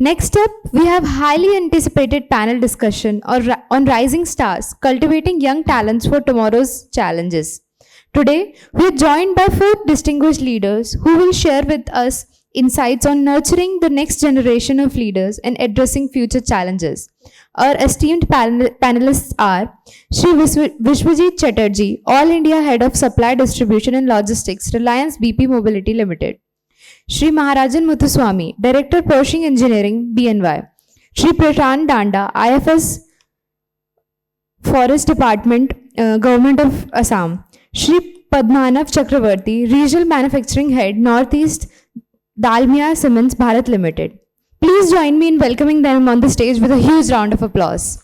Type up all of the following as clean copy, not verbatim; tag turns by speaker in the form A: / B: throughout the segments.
A: Next up, we have highly anticipated panel discussion on rising stars, cultivating young talents for tomorrow's challenges. Today, we are joined by four distinguished leaders who will share with us insights on nurturing the next generation of leaders and addressing future challenges. Our esteemed panelists are Shri Biswajit Chatterjee, All India Head of Supply Distribution and Logistics, Reliance BP Mobility Limited. Shri Maharajan Muthuswamy, Director Pershing Engineering, BNY. Shri Prashant Dhanda, IFS Forest Department, Government of Assam. Shri Padmanav Chakravarty, Regional Manufacturing Head, Northeast, Dalmia Cements, Bharat Limited. Please join me in welcoming them on the stage with a huge round of applause.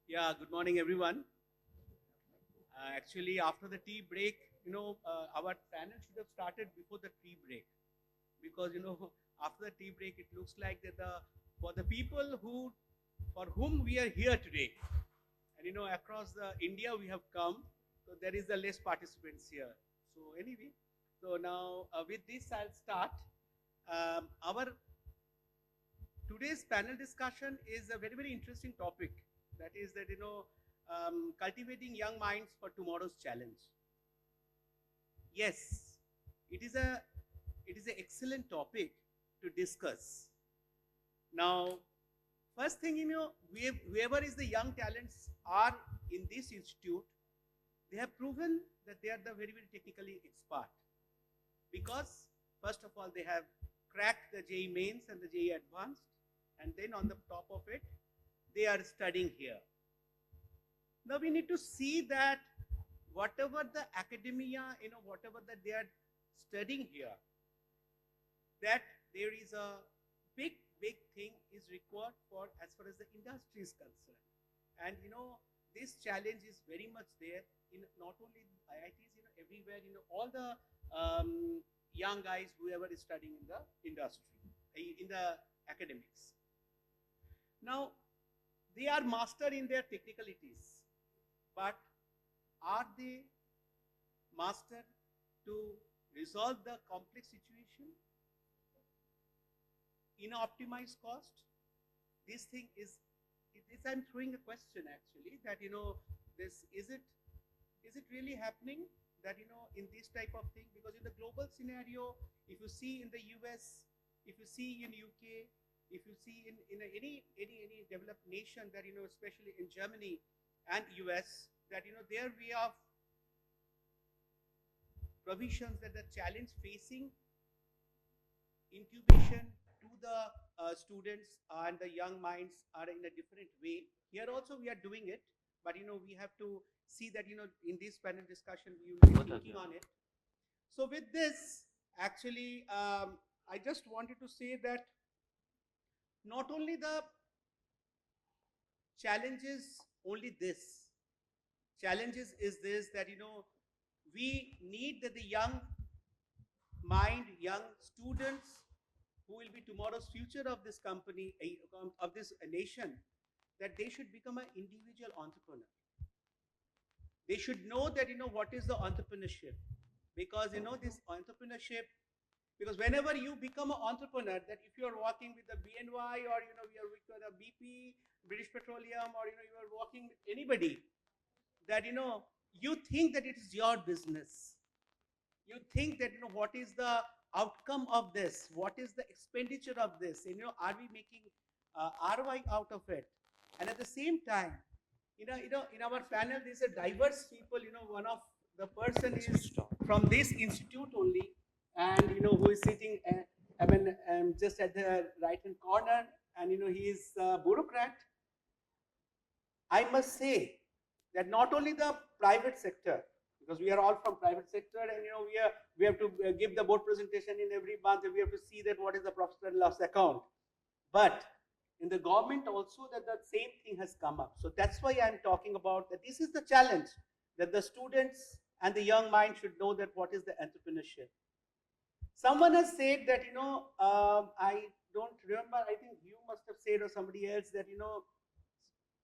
B: Yeah, good morning, everyone. Actually, after the tea break, our panel should have started before the tea break because, after the tea break, it looks like that for the people for whom we are here today, and across the India we have come, so there is a less participants here. So anyway, so now with this I'll start. Our today's panel discussion is a very interesting topic. That is that cultivating young minds for tomorrow's challenge. Yes, it is an excellent topic to discuss. Now, first thing, whoever is the young talents are in this institute, they have proven that they are the very technically expert, because first of all they have cracked the JEE mains and the JEE advanced, and then on the top of it they are studying here. Now we need to see that whatever the academia, whatever that they are studying here, that there is a big thing is required for as far as the industry is concerned. And this challenge is very much there in not only IITs, everywhere, all the young guys, whoever is studying in the industry, in the academics. Now, they are master in their technicalities, but are they master to resolve the complex situation in optimized cost? This thing is I'm throwing a question actually, that this is it really happening that in this type of thing? Because in the global scenario, if you see in the US, if you see in UK, if you see in any developed nation, that especially in Germany and US, that there we have provisions that the challenge facing incubation to the students and the young minds are in a different way. Here also we are doing it, but we have to see that in this panel discussion we will be thinking on it. So with this, actually, I just wanted to say that not only the challenges, only this challenges is this, that we need that the young mind, young students who will be tomorrow's future of this company, of this nation, that they should become an individual entrepreneur. They should know that what is the entrepreneurship, because this entrepreneurship Because whenever you become an entrepreneur, that if you are working with the BNY or you are with the BP, British Petroleum, or you are working with anybody, that you think that it is your business. You think that what is the outcome of this? What is the expenditure of this? And are we making ROI out of it? And at the same time, in our panel, there's a diverse people. One of the person is from this institute only, and who is sitting, just at the right hand corner, and he is a bureaucrat. I must say that not only the private sector, because we are all from private sector, and we have to give the board presentation in every month, and we have to see that what is the profit and loss account. But in the government also, that the same thing has come up. So that's why I'm talking about that. This is the challenge, that the students and the young mind should know that what is the entrepreneurship. Someone has said that I don't remember. I think you must have said, or somebody else, that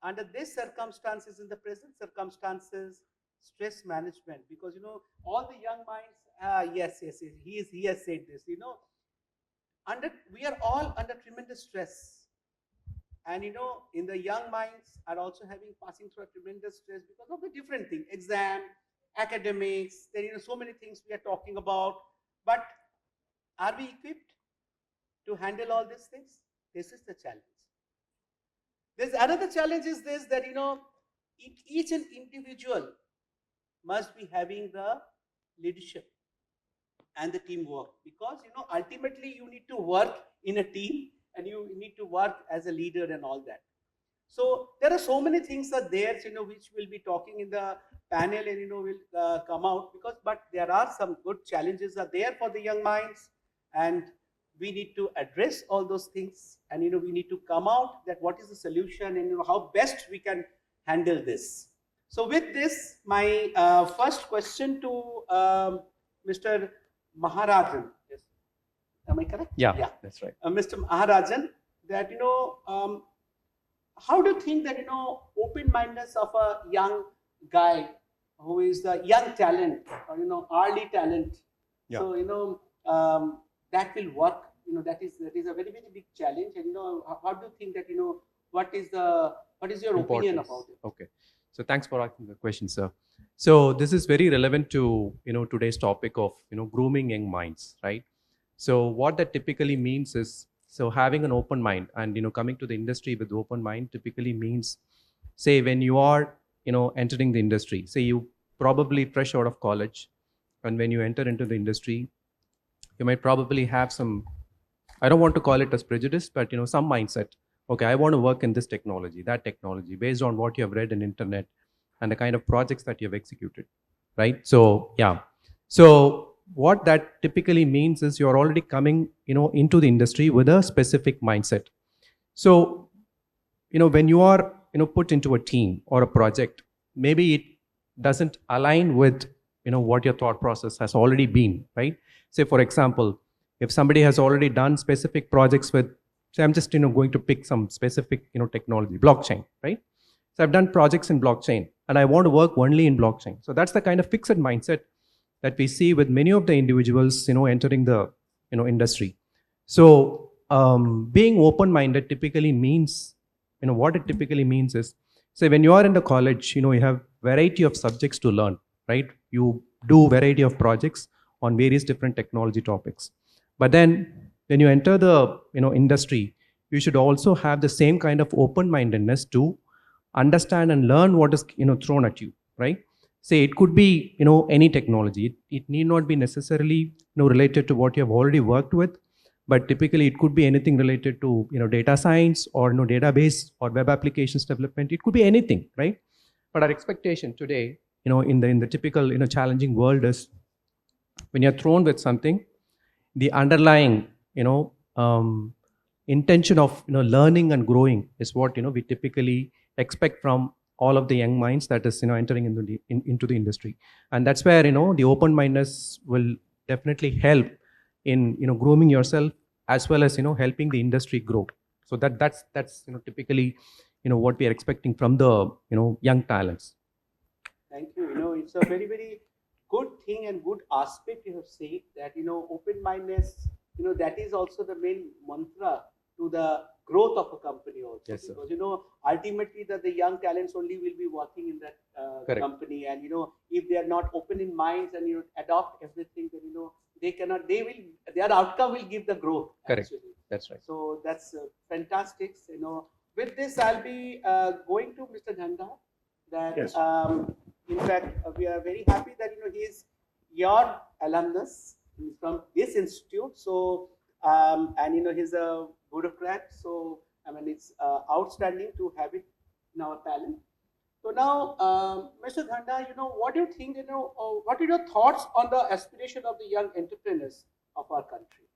B: under these circumstances, in the present circumstances, stress management, because all the young minds, yes, he has said this, we are all under tremendous stress, and in the young minds are also passing through a tremendous stress because of the different things, exam, academics, there so many things we are talking about. But are we equipped to handle all these things? This is the challenge. There's another challenge is this, that each and individual must be having the leadership and the teamwork, because ultimately you need to work in a team, and you need to work as a leader and all that. So there are so many things are there, which we'll be talking in the panel, and will come out, but there are some good challenges are there for the young minds, and we need to address all those things, and we need to come out that what is the solution, and how best we can handle this. So with this, my first question to Mr. Maharajan. Yes. Am I correct?
C: Yeah, that's right.
B: Mr. Maharajan, that how do you think that open-mindedness of a young guy who is the young talent, or early talent,
C: Yeah.
B: so that will work? That is a very, very big challenge. And how do you think that what is your opinion about it?
C: Okay, so thanks for asking the question, sir. So this is very relevant to today's topic of grooming young minds, right? So what that typically means is, so having an open mind and coming to the industry with open mind typically means, say when you are entering the industry, say you probably fresh out of college, and when you enter into the industry, you might probably have some, I don't want to call it as prejudice, but some mindset. Okay, I want to work in this technology, that technology, based on what you have read in internet and the kind of projects that you have executed, right? So yeah, so what that typically means is you're already coming into the industry with a specific mindset. So when you are put into a team or a project, maybe it doesn't align with what your thought process has already been, right? Say for example, if somebody has already done specific projects with, say I'm just going to pick some specific technology, blockchain, right? So I've done projects in blockchain and I want to work only in blockchain. So that's the kind of fixed mindset that we see with many of the individuals entering the industry. So being open-minded typically means, what it typically means is, say when you are in the college, you have variety of subjects to learn, right? You do variety of projects on various different technology topics. But then when you enter the industry, you should also have the same kind of open-mindedness to understand and learn what is thrown at you, right? Say it could be any technology. It need not be necessarily related to what you have already worked with, but typically it could be anything related to data science or database or web applications development. It could be anything, right? But our expectation today, in the typical challenging world is, when you're thrown with something, the underlying intention of learning and growing is what we typically expect from all of the young minds that is entering into the industry. And that's where the open-mindedness will definitely help in grooming yourself, as well as helping the industry grow. So that's typically what we are expecting from the young talents.
B: Thank you. It's a very, very good thing and good aspect you have said that, open-mindedness, that is also the main mantra to the growth of a company also.
C: Yes, sir.
B: Because, ultimately the young talents only will be working in that
C: Correct.
B: company. And, if they are not open in minds and, adopt everything, then, their outcome will give the growth.
C: Correct.
B: Actually.
C: That's right.
B: So that's fantastic. With this, I'll be going to Mr. Dhanda. That
D: Yes.
B: In fact, we are very happy that he is your alumnus from this institute. So and he's a bureaucrat. So I mean, it's outstanding to have it in our panel. So now, Mr. Dhanda, what do you think? What are your thoughts on the aspiration of the young entrepreneurs of our country?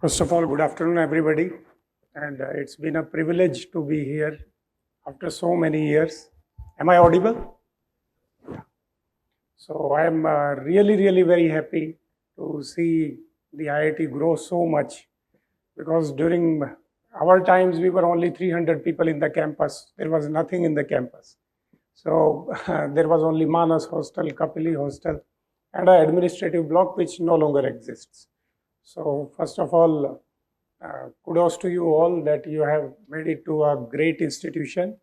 D: First of all, good afternoon, everybody. And it's been a privilege to be here after so many years. Am I audible? Yeah. So I am really, really very happy to see the IIT grow so much, because during our times, we were only 300 people in the campus. There was nothing in the campus. So there was only Manas Hostel, Kapili Hostel, and an administrative block which no longer exists. So first of all, kudos to you all that you have made it to a great institution.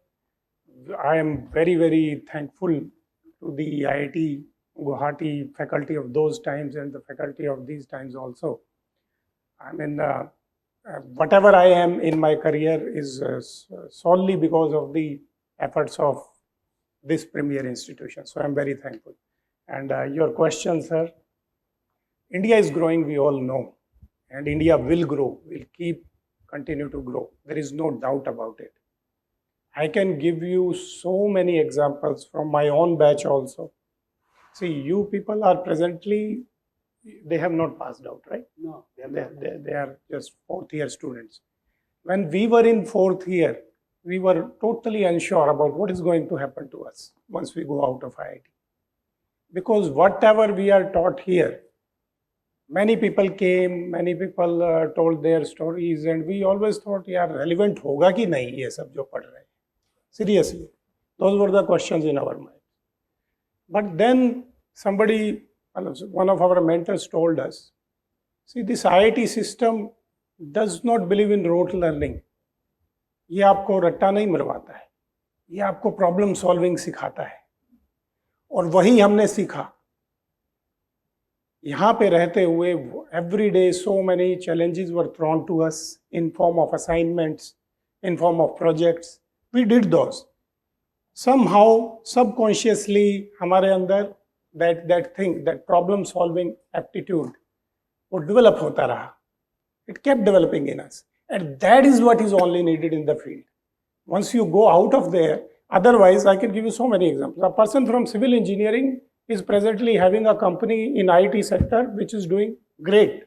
D: I am very, very thankful to the IIT Guwahati faculty of those times and the faculty of these times also. I mean, whatever I am in my career is solely because of the efforts of this premier institution. So I'm very thankful. And your question, sir, India is growing, we all know. And India will grow, will continue to grow. There is no doubt about it. I can give you so many examples from my own batch also. See, you people are presently, they have not passed out, right?
B: No,
D: They are just fourth year students. When we were in fourth year, we were totally unsure about what is going to happen to us once we go out of IIT. Because whatever we are taught here, many people came, many people told their stories, and we always thought, yaar, relevant hoga ki nahi ye sab jo padh rahe hain. Seriously, those were the questions in our mind. But then somebody, one of our mentors told us, see, this IIT system does not believe in rote learning. ये आपको रट्टा नहीं मरवाता है, ये आपको problem solving सिखाता है. और वही हमने सीखा. यहाँ पे रहते हुए every day so many challenges were thrown to us in form of assignments, in form of projects. We did those. Somehow, subconsciously, हमारे अंदर that thing, that problem solving aptitude, वो develop होता रहा. It kept developing in us. And that is what is only needed in the field. Once you go out of there, otherwise, I can give you so many examples. A person from civil engineering is presently having a company in IT sector which is doing great.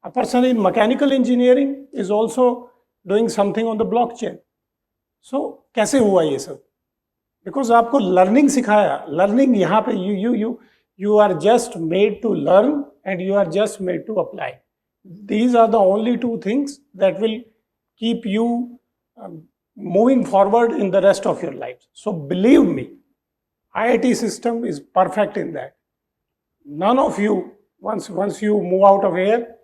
D: A person in mechanical engineering is also doing something on the blockchain. So, कैसे हुआ ये सब? Because आपको learning सिखाया. Learning यहाँ पे you are just made to learn and you are just made to apply. These are the only two things that will keep you moving forward in the rest of your life. So believe me, IIT system is perfect in that. None of you, once you move out of here,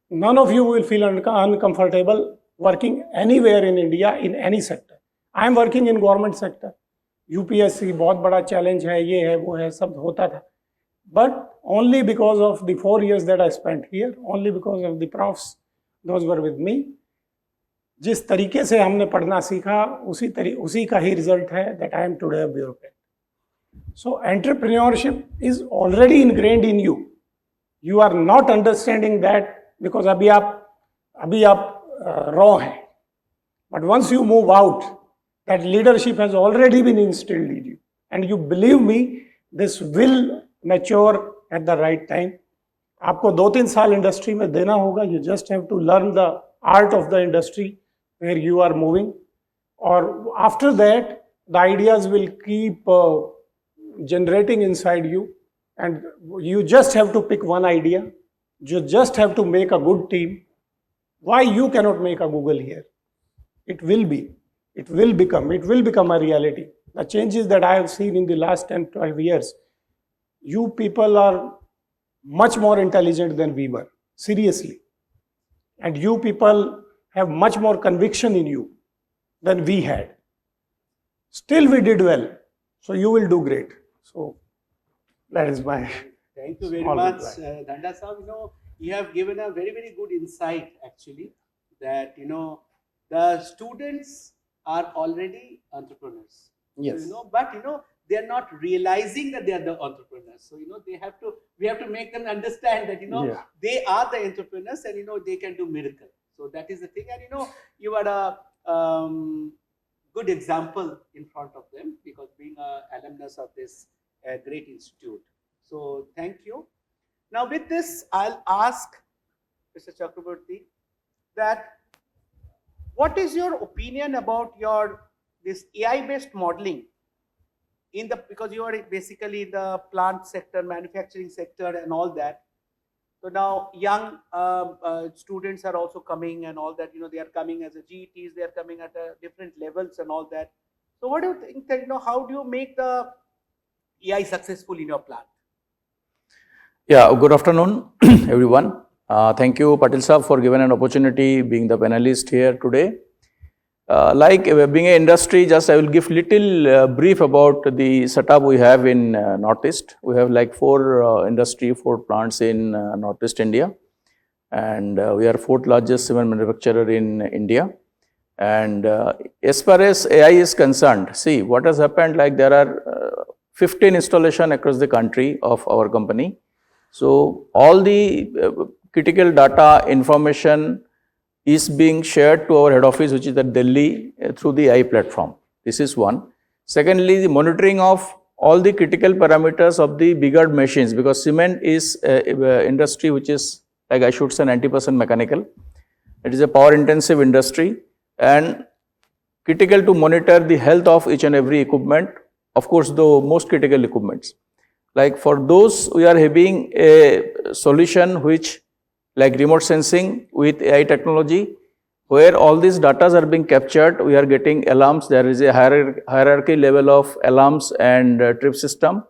D: none of you will feel uncomfortable working anywhere in India in any sector. I am working in government sector. UPSC बहुत बड़ा challenge है, ये है, वो है, सब होता था. But only because of the 4 years that I spent here, only because of the profs, those were with me. जिस तरीके से हमने पढ़ना सीखा, उसी का ही result है that I am today a bureaucrat. So entrepreneurship is already ingrained in you. You are not understanding that because अभी आप raw हैं. But once you move out, that leadership has already been instilled in you. And you believe me, this will mature at the right time. आपको 2-3 साल industry में देना होगा. You just have to learn the art of the industry where you are moving. Or after that, the ideas will keep generating inside you. And you just have to pick one idea. You just have to make a good team. Why you cannot make a Google here? It will become a reality. The changes that I have seen in the last 10, 12 years, you people are much more intelligent than we were, seriously. And you people have much more conviction in you than we had. Still we did well, so you will do great. So that is my
B: Thank you very
D: small
B: much,
D: reply.
B: Dhanda Sahab. You have given a very, very good insight actually that, the students are already entrepreneurs.
D: Yes.
B: So, but, they are not realizing that they are the entrepreneurs. So, we have to make them understand that,
D: Yeah.
B: they are the entrepreneurs and, they can do miracle. So that is the thing. And, you are a good example in front of them because being a alumnus of this great institute. So thank you. Now with this, I'll ask Mr. Chakravarty that what is your opinion about this AI-based modeling because you are basically in the plant sector, manufacturing sector, and all that. So now young students are also coming and all that. They are coming as a GETs. They are coming at different levels and all that. So what do you think that how do you make the AI successful in your plant?
E: Yeah, good afternoon, everyone. Thank you, Patil Saab, for giving an opportunity being the panelist here today. Being an industry, just I will give little brief about the setup we have in Northeast. We have like 4 plants in Northeast India, and we are 4th largest cement manufacturer in India. And as far as AI is concerned, see what has happened. Like there are 15 installation across the country of our company. So all the critical data information is being shared to our head office, which is at Delhi, through the AI platform. This is one. Secondly, the monitoring of all the critical parameters of the bigger machines, because cement is a industry which is, like I should say, 90% mechanical. It is a power intensive industry and critical to monitor the health of each and every equipment. Of course, the most critical equipments. Like for those, we are having a solution which like remote sensing with AI technology, where all these data are being captured. We are getting alarms. There is a hierarchy level of alarms and trip system,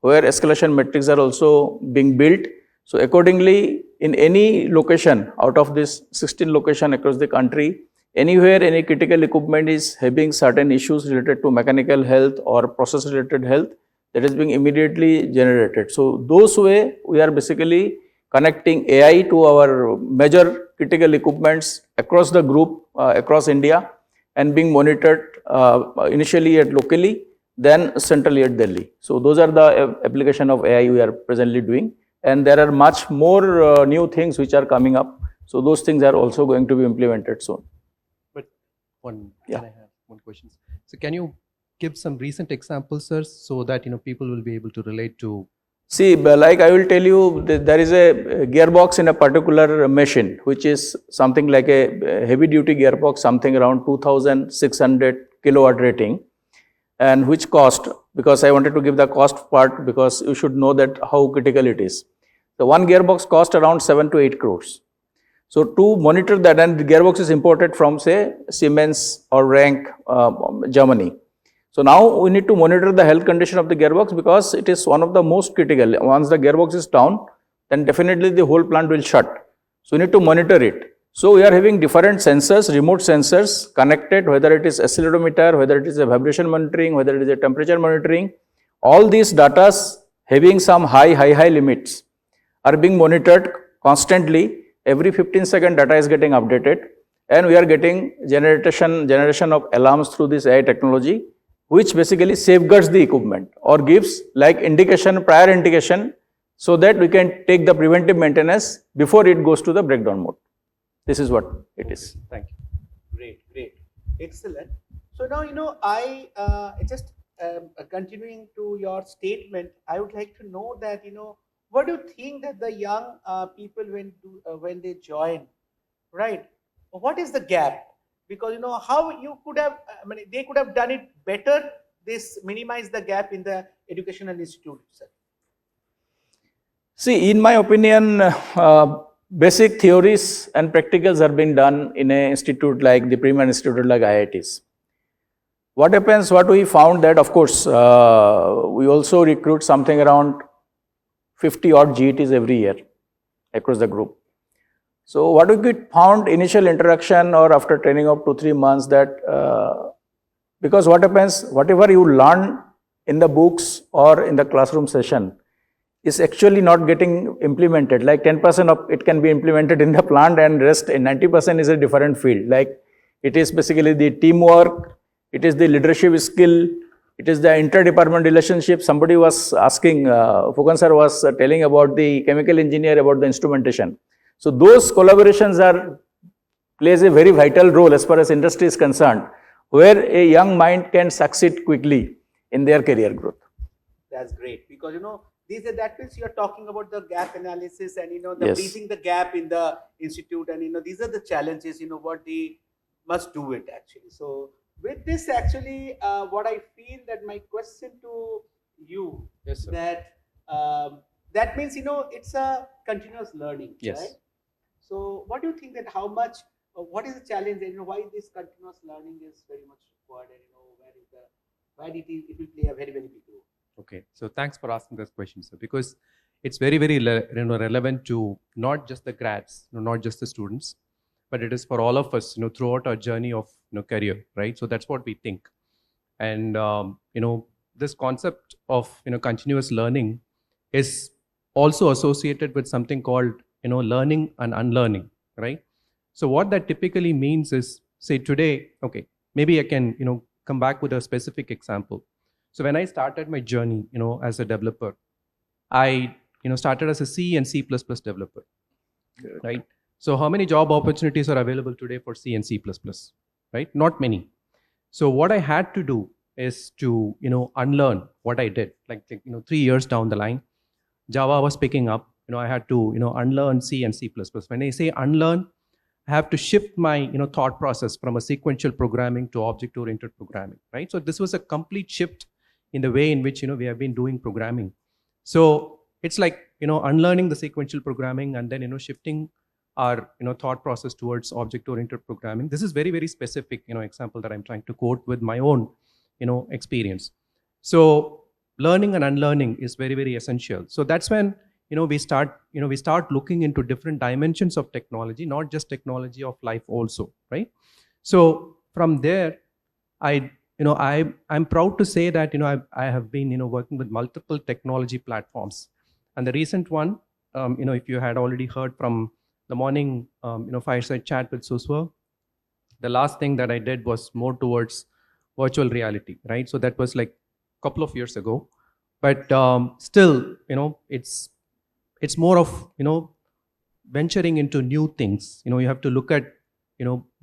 E: where escalation metrics are also being built. So accordingly, in any location out of this 16 location across the country, anywhere any critical equipment is having certain issues related to mechanical health or process related health, that is being immediately generated. So those way we are basically connecting AI to our major critical equipments across the group, across India, and being monitored initially at locally, then centrally at Delhi. So those are the application of AI we are presently doing, and there are much more new things which are coming up. So those things are also going to be implemented soon.
C: But can I have one question? So can you give some recent examples, sir, so that people will be able to relate to?
E: See, like I will tell you, there is a gearbox in a particular machine, which is something like a heavy duty gearbox, something around 2600 kilowatt rating, and which cost, because I wanted to give the cost part, because you should know that how critical it is. The one gearbox cost around 7 to 8 crores. So to monitor that, and the gearbox is imported from say Siemens or Rank, Germany. So now we need to monitor the health condition of the gearbox, because it is one of the most critical. Once the gearbox is down, then definitely the whole plant will shut. So we need to monitor it. So we are having different sensors, remote sensors connected, whether it is accelerometer, whether it is a vibration monitoring, whether it is a temperature monitoring. All these data having some high limits are being monitored constantly. Every 15-second data is getting updated, and we are getting generation of alarms through this AI technology, which basically safeguards the equipment or gives like prior indication, so that we can take the preventive maintenance before it goes to the breakdown mode. This is what it is.
C: Thank you.
B: Great. Excellent. So now, I just continuing to your statement, I would like to know that, what do you think that the young people when they join, right? What is the gap? Because how you could have, they could have done it better. This minimize the gap in the educational institute itself.
E: See, in my opinion, basic theories and practicals are being done in an institute like the premier institute like IITs. what happens, what we found that, of course, we also recruit something around 50 odd GETs every year across the group. So what we found initial interaction or after training of 2-3 months that, because what happens, whatever you learn in the books or in the classroom session is actually not getting implemented. Like 10% of it can be implemented in the plant and rest 90% is a different field. Like it is basically the teamwork, it is the leadership skill, it is the inter-department relationship. Somebody was asking, Fukan sir was telling about the chemical engineer about the instrumentation. So those collaborations plays a very vital role as far as industry is concerned, where a young mind can succeed quickly in their career growth.
B: That's great, because that means you're talking about the gap analysis and the
E: Yes.
B: bridging the gap in the institute, and these are the challenges what they must do it actually. So with this actually, what I feel that my question to you,
C: Yes, sir.
B: that means it's a continuous learning,
C: Yes.
B: right? So what do you think that how much, what is the challenge and why this continuous learning is very much required, and why it will play a very, very big role?
C: Okay, so thanks for asking this question, sir, because it's very, very relevant to not just the grads, not just the students, but it is for all of us, throughout our journey of career, right? So that's what we think, and this concept of continuous learning is also associated with something called learning and unlearning, right? So what that typically means is, say today, okay, maybe I can come back with a specific example. So when I started my journey, as a developer, I started as a C and C++ developer, right? So how many job opportunities are available today for C and C++, right? Not many. So what I had to do is to unlearn what I did, like 3 years down the line. Java was picking up, I had to unlearn C and C++. When I say unlearn, I have to shift my thought process from a sequential programming to object-oriented programming, right? So this was a complete shift in the way in which we have been doing programming. So it's like unlearning the sequential programming and then shifting our thought process towards object-oriented programming. This is very, very specific example that I'm trying to quote with my own experience. So learning and unlearning is very, very essential. So that's when we start looking into different dimensions of technology, not just technology of life also, right? So from there, I'm proud to say that I have been working with multiple technology platforms, and the recent one, if you had already heard from the morning fireside chat with Suswa, the last thing that I did was more towards virtual reality, right? So that was like a couple of years ago, but still it's more of venturing into new things. You have to look at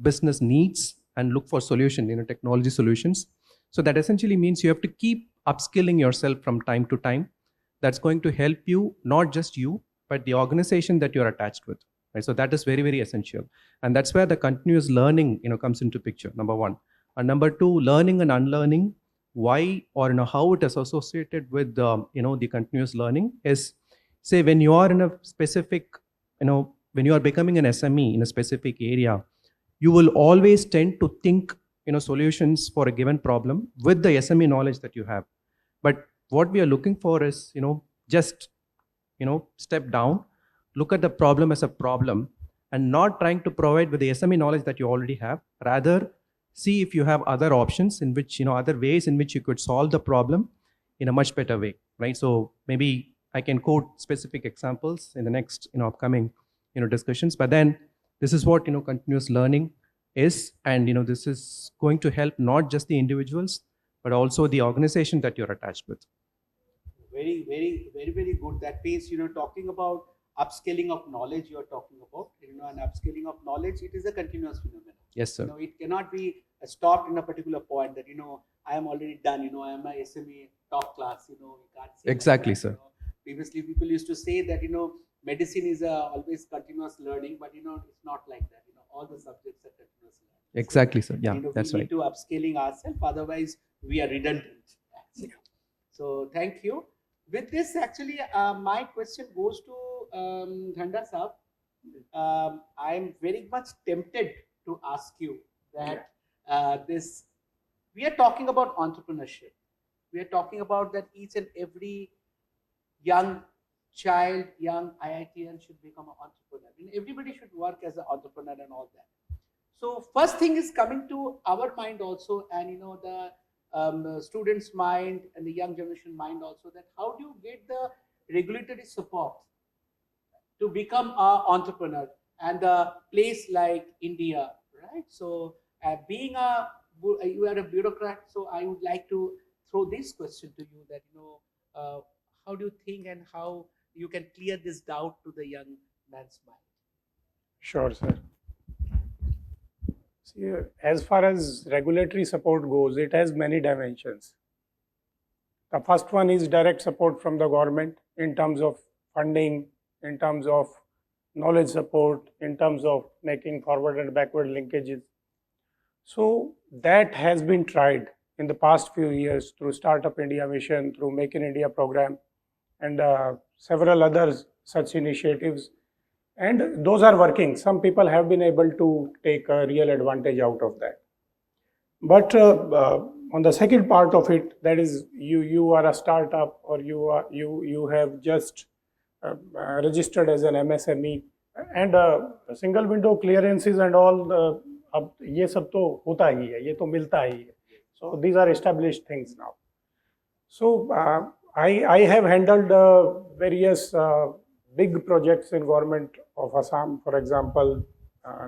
C: business needs and look for solution, technology solutions. So that essentially means you have to keep upskilling yourself from time to time. That's going to help you, not just you, but the organization that you're attached with, right? So that is very, very essential, and that's where the continuous learning comes into picture, number one. And number two, learning and unlearning, why or how it is associated with the continuous learning is, say when you are in a specific, when you are becoming an SME in a specific area, you will always tend to think solutions for a given problem with the SME knowledge that you have. But what we are looking for is just step down, look at the problem as a problem, and not trying to provide with the SME knowledge that you already have. Rather, see if you have other options in which other ways in which you could solve the problem in a much better way, right? So maybe I can quote specific examples in the next upcoming discussions, but then this is what continuous learning is, and this is going to help not just the individuals but also the organization that you're attached with.
B: Very, very, very, very good. That means talking about upscaling of knowledge, you are talking about and upscaling of knowledge, it is a continuous phenomenon.
C: Yes, sir.
B: It cannot be stopped in a particular point that I am already done, I am a SME top class, we can't say
C: Exactly,
B: like that,
C: sir.
B: Previously people used to say that medicine is always continuous learning, but it's not like that. All the subjects are continuous learning.
C: Exactly, sir. Yeah, that's
B: we
C: right.
B: need to upscaling ourselves, otherwise we are redundant. So thank you. With this, actually, my question goes to Dhanda Saab. I am very much tempted to ask you that this we are talking about entrepreneurship. We are talking about that each and every young child, young IITian should become an entrepreneur. And everybody should work as an entrepreneur and all that. So first thing is coming to our mind also, and the students' mind and the young generation mind also, that how do you get the regulatory support to become an entrepreneur, and a place like India, right? So being you are a bureaucrat, so I would like to throw this question to you, that how do you think and how you can clear this doubt to the young man's mind?
D: Sure, sir. See, as far as regulatory support goes, it has many dimensions. The first one is direct support from the government in terms of funding, in terms of knowledge support, in terms of making forward and backward linkages. So that has been tried in the past few years through Startup India Mission, through Make in India program, and several other such initiatives. And those are working. Some people have been able to take a real advantage out of that. But on the second part of it, that is, you are a startup, or you have just registered as an MSME, and single window clearances and all, अब ये सब तो होता ही है, ये तो मिलता ही है. So these are established things now. So I have handled various big projects in government of Assam. For example,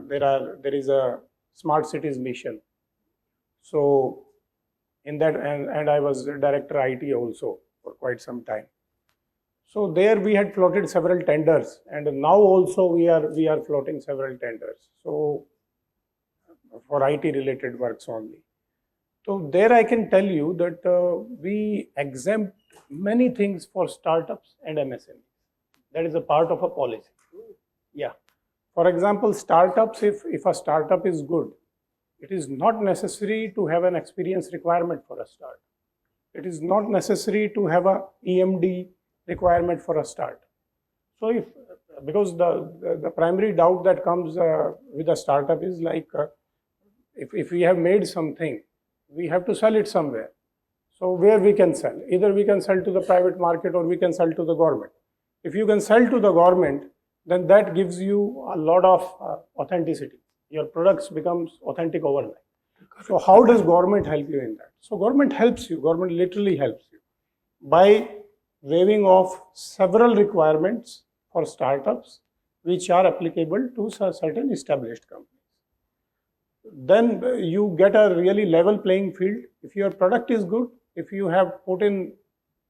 D: there is a smart cities mission. So in that, and I was director IT also for quite some time. So there we had floated several tenders, and now also we are floating several tenders. So for IT related works only. So there I can tell you that we exempt many things for startups and MSMEs. That is a part of a policy. Yeah. For example, startups, if a startup is good, it is not necessary to have an experience requirement for a start. It is not necessary to have a EMD requirement for a start. So because the primary doubt that comes with a startup is like, if we have made something, we have to sell it somewhere. So where we can sell? Either we can sell to the private market, or we can sell to the government. If you can sell to the government, then that gives you a lot of authenticity. Your products becomes authentic overnight. So how does government help you in that? So government helps you, government literally helps you by waiving off several requirements for startups which are applicable to certain established companies. Then you get a really level playing field. If your product is good, if you have put in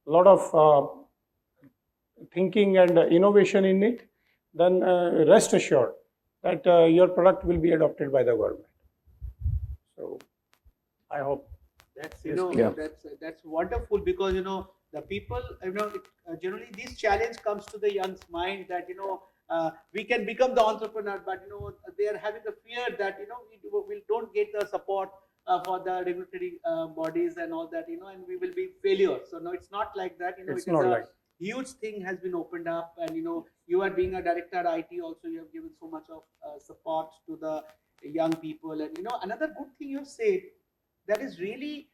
D: a lot of thinking and innovation in it, then rest assured that your product will be adopted by the government. So I hope
B: that's
E: Yeah.
B: that's wonderful, because the people, generally this challenge comes to the young's mind, that we can become the entrepreneur, but they are having a fear that we don't get the support for the regulatory bodies and all that, and we will be failure. So no, it's not like that.
D: it's not like
B: Huge thing has been opened up, and you are being a director at IT also, you have given so much of support to the young people. And another good thing you said, that is really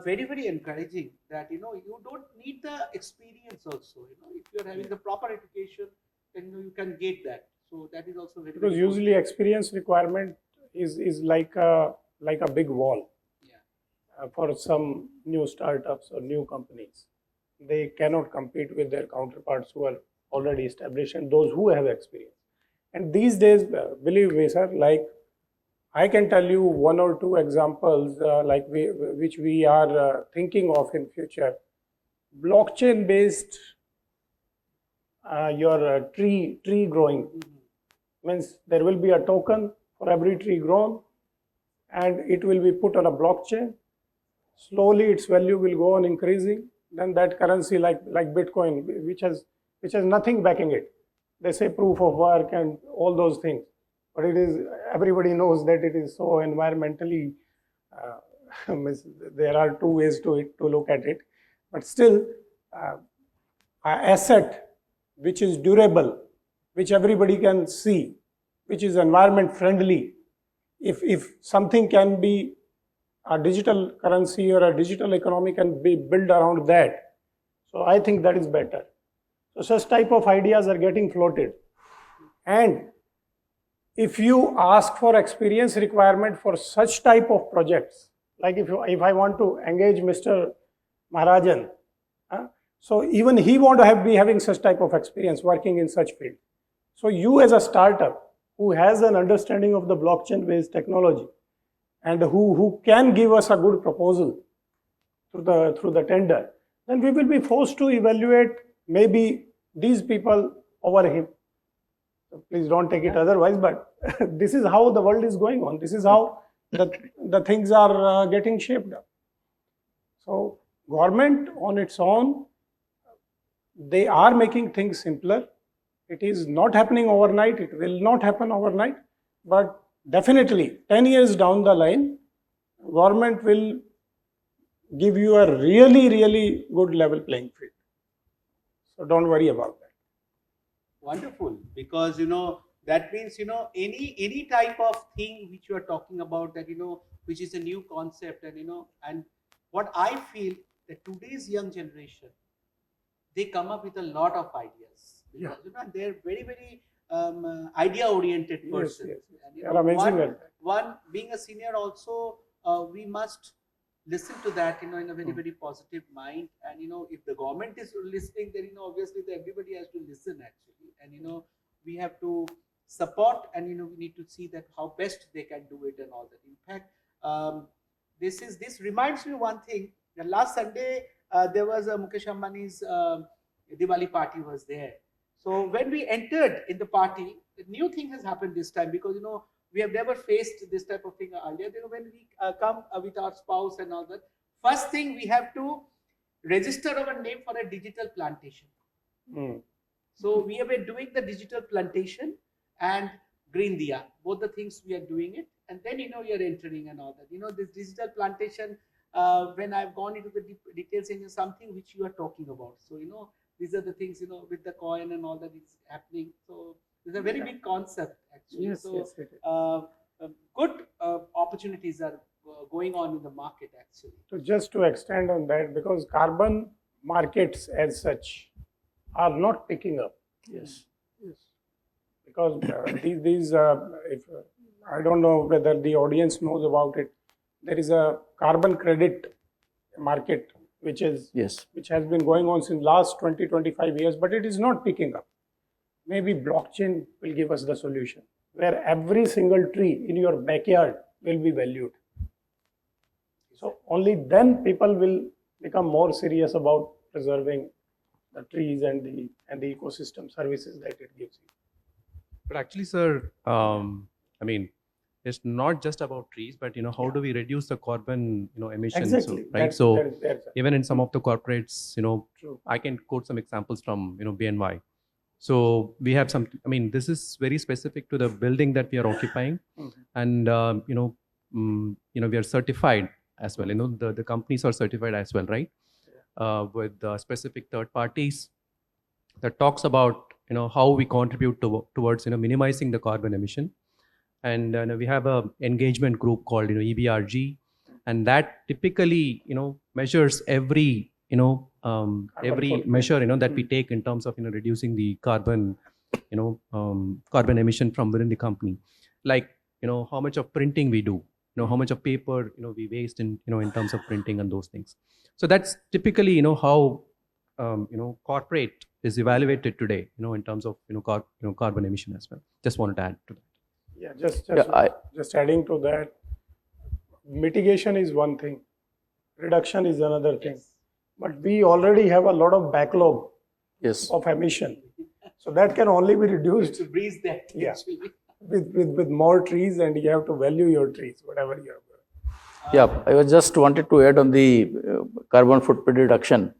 B: very, very encouraging, that you don't need the experience also. If you are having the proper education, then you can get that. So that is also very,
D: because
B: very
D: usually experience requirement is like a big wall.
B: Yeah.
D: For some new startups or new companies. They cannot compete with their counterparts who are already established and those who have experience. And these days, believe me, sir, like I can tell you one or two examples which we are thinking of in future. Blockchain based your tree growing means there will be a token for every tree grown, and it will be put on a blockchain. Slowly its value will go on increasing. Then that currency like Bitcoin, which has nothing backing it. They say proof of work and all those things, but it is, everybody knows that it is so environmentally, there are two ways to look at it, but still an asset which is durable, which everybody can see, which is environment friendly. If something can be a digital currency or a digital economy can be built around that. So I think that is better. So such type of ideas are getting floated. And if you ask for experience requirement for such type of projects, like if I want to engage Mr. Maharajan, so even he want to be having such type of experience working in such field. So you as a startup who has an understanding of the blockchain based technology and who can give us a good proposal through the tender, then we will be forced to evaluate maybe these people over him. So please don't take it otherwise, but this is how the world is going on. This is how the things are getting shaped up. So government on its own, they are making things simpler. It is not happening overnight. It will not happen overnight. But definitely 10 years down the line, government will give you a really, really good level playing field. So don't worry about that.
B: Wonderful, because that means any type of thing which you are talking about, that which is a new concept, and what I feel that today's young generation, they come up with a lot of ideas, because they're very, very idea oriented person.
D: Yes.
B: And,
D: You're amazing at that.
B: one being a senior also, we must listen to that in a very, very positive mind. And if the government is listening, then obviously everybody has to listen actually, and we have to support, and we need to see that how best they can do it and all that. In fact, this reminds me one thing. The last Sunday there was a Mukesh Ambani's Diwali party was there. So when we entered in the party, a new thing has happened this time, because we have never faced this type of thing earlier. When we come with our spouse and all that, first thing we have to register our name for a digital plantation. So we have been doing the digital plantation and green diya, both the things we are doing it, and then you are entering and all that. This digital plantation, when I've gone into the details, is something which you are talking about. So these are the things with the coin and all that is happening. So it's a very big concept actually.
D: Yes,
B: so good opportunities are going on in the market actually.
D: So just to extend on that, because carbon markets as such are not picking up.
E: Yes.
D: Because these if I don't know whether the audience knows about it, there is a carbon credit market which has been going on since last 20-25 years, but it is not picking up. Maybe blockchain will give us the solution, where every single tree in your backyard will be valued. So only then people will become more serious about preserving the trees and the ecosystem services that it gives you.
C: But actually, sir, I mean, it's not just about trees, but how do we reduce the carbon emissions?
D: Exactly.
C: Right. Even in some of the corporates,
D: True.
C: I can quote some examples from BNY. So we have some. I mean, this is very specific to the building that we are occupying, and we are certified as well. The companies are certified as well, right? With specific third parties that talks about how we contribute towards minimizing the carbon emission. And we have a engagement group called EBRG, and that typically measures every every measure that we take in terms of reducing the carbon carbon emission from within the company, like how much of printing we do, how much of paper we waste in in terms of printing and those things. So that's typically how corporate is evaluated today in terms of carbon emission as well. Just wanted to add to that.
D: Yeah, just adding to that, mitigation is one thing, reduction is another thing. But we already have a lot of backlog of emission. So that can only be reduced
B: to breeze that
D: with more trees, and you have to value your trees, whatever you have.
E: Yeah, I was just wanted to add on the carbon footprint reduction.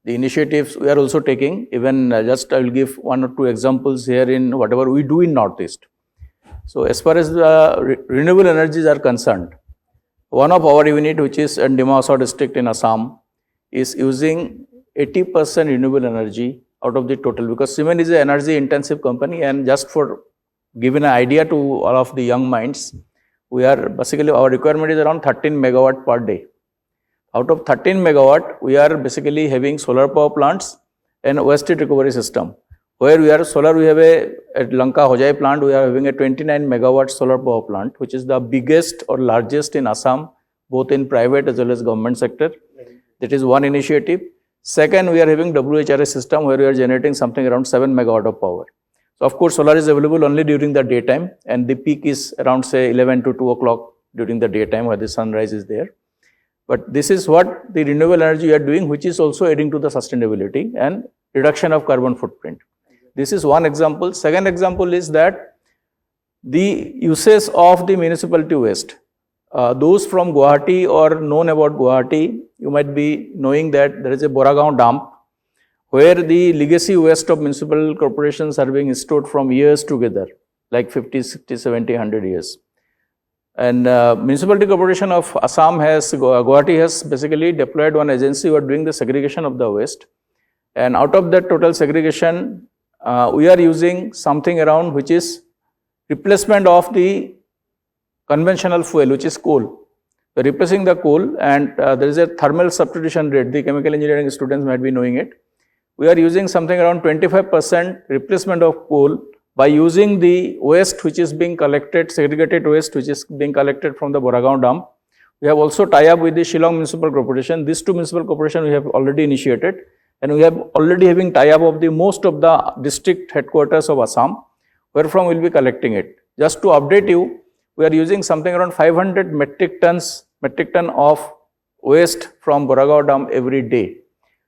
E: The initiatives we are also taking, even just I will give one or two examples here in whatever we do in Northeast. So as far as the renewable energies are concerned, one of our unit, which is in Dimasa district in Assam, is using 80% renewable energy out of the total, because cement is an energy intensive company, and just for giving an idea to all of the young minds, We are basically, our requirement is around 13 megawatt per day. Out of 13 megawatt, we are basically having solar power plants and waste heat recovery system. Where we are solar, we have at Lanka Hojai plant, we are having a 29 megawatt solar power plant, which is the biggest or largest in Assam, both in private as well as government sector. That is one initiative. Second, we are having WHRS system where we are generating something around 7 megawatt of power. So of course, solar is available only during the daytime, and the peak is around say 11 to 2 o'clock during the daytime where the sunrise is there. But this is what the renewable energy we are doing, which is also adding to the sustainability and reduction of carbon footprint. This is one example. Second example is that the uses of the municipality waste. Those from Guwahati or known about Guwahati, you might be knowing that there is a Boragaon dump where the legacy waste of municipal corporations are being stored from years together, like 50, 60, 70, 100 years. And Municipality Corporation of Assam Guwahati has basically deployed one agency who are doing the segregation of the waste. And out of that total segregation, we are using something around which is replacement of the conventional fuel, which is coal. So replacing the coal, and there is a thermal substitution rate. The chemical engineering students might be knowing it. We are using something around 25% replacement of coal by using the waste which is being collected, segregated waste which is being collected from the Boragaon dump. We have also tie up with the Shillong Municipal Corporation. These two municipal corporations we have already initiated, and we have already having tie up of the most of the district headquarters of Assam, where from we will be collecting it. Just to update you, we are using something around 500 metric ton of waste from Boragaon dump every day.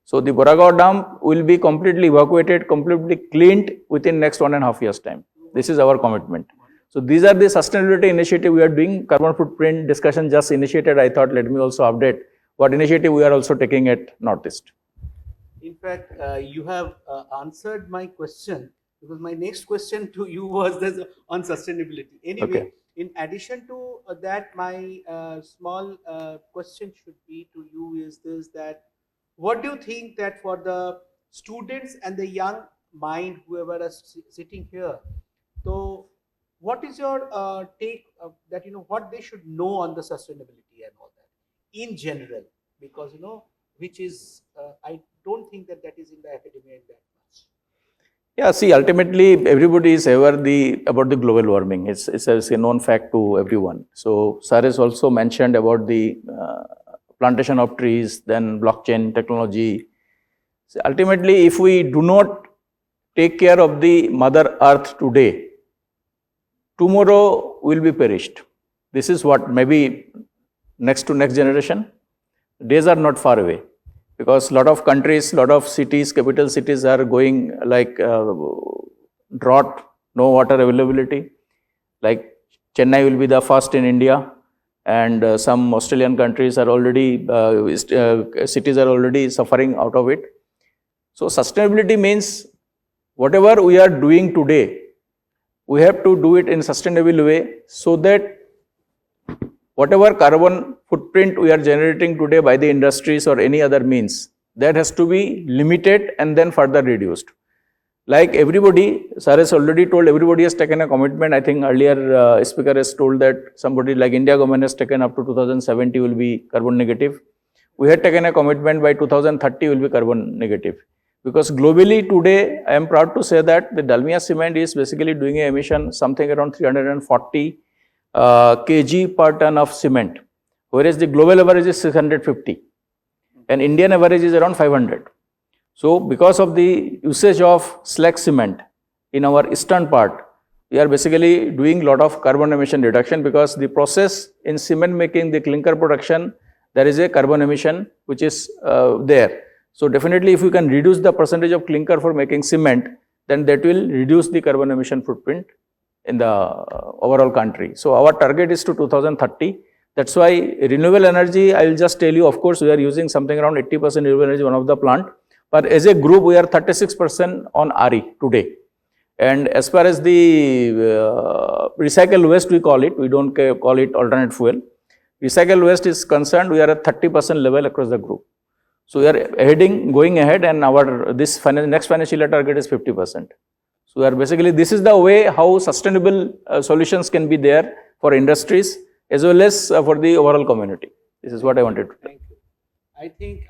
E: So the Boragaon dump will be completely evacuated, completely cleaned within next 1.5 years time. This is our commitment. So these are the sustainability initiative we are doing. Carbon footprint discussion just initiated. I thought let me also update what initiative we are also taking at Northeast.
B: In fact, you have answered my question, because my next question to you was this on sustainability. Anyway,
E: Okay.
B: In addition to that, my small question should be to you is this, that what do you think that for the students and the young mind, whoever is sitting here, so what is your take that, what they should know on the sustainability and all that in general? Because, which is, I don't think that is in the academia that much.
E: Yeah, see, ultimately everybody is aware about the global warming. It's a known fact to everyone. So sir has also mentioned about the plantation of trees, then blockchain technology. So ultimately, if we do not take care of the Mother Earth today, tomorrow will be perished. This is what maybe next to next generation. Days are not far away, because lot of countries, lot of cities, capital cities are going like drought, no water availability. Like Chennai will be the first in India, and some Australian countries are already, cities are already suffering out of it. So sustainability means whatever we are doing today, we have to do it in a sustainable way, so that whatever carbon footprint we are generating today by the industries or any other means, that has to be limited and then further reduced. Like everybody, sir has already told, everybody has taken a commitment. I think earlier speaker has told that somebody like India government has taken up to 2070 will be carbon negative. We had taken a commitment by 2030 will be carbon negative. Because globally today, I am proud to say that the Dalmia cement is basically doing an emission something around 340 kg per ton of cement, whereas the global average is 650 and Indian average is around 500. So because of the usage of slag cement in our eastern part, we are basically doing a lot of carbon emission reduction, because the process in cement making, the clinker production, there is a carbon emission which is there. So definitely if we can reduce the percentage of clinker for making cement, then that will reduce the carbon emission footprint in the overall country. So our target is to 2030. That's why renewable energy, I will just tell you, of course, we are using something around 80% renewable energy, one of the plant. But as a group, we are 36% on RE today. And as far as the recycled waste, we call it, we don't call it alternate fuel. Recycled waste is concerned, we are at 30% level across the group. So we are going ahead, and our next financial year target is 50%. So we are basically, this is the way how sustainable solutions can be there for industries, as well as for the overall community. This is what I wanted to tell.
B: Thank you. I think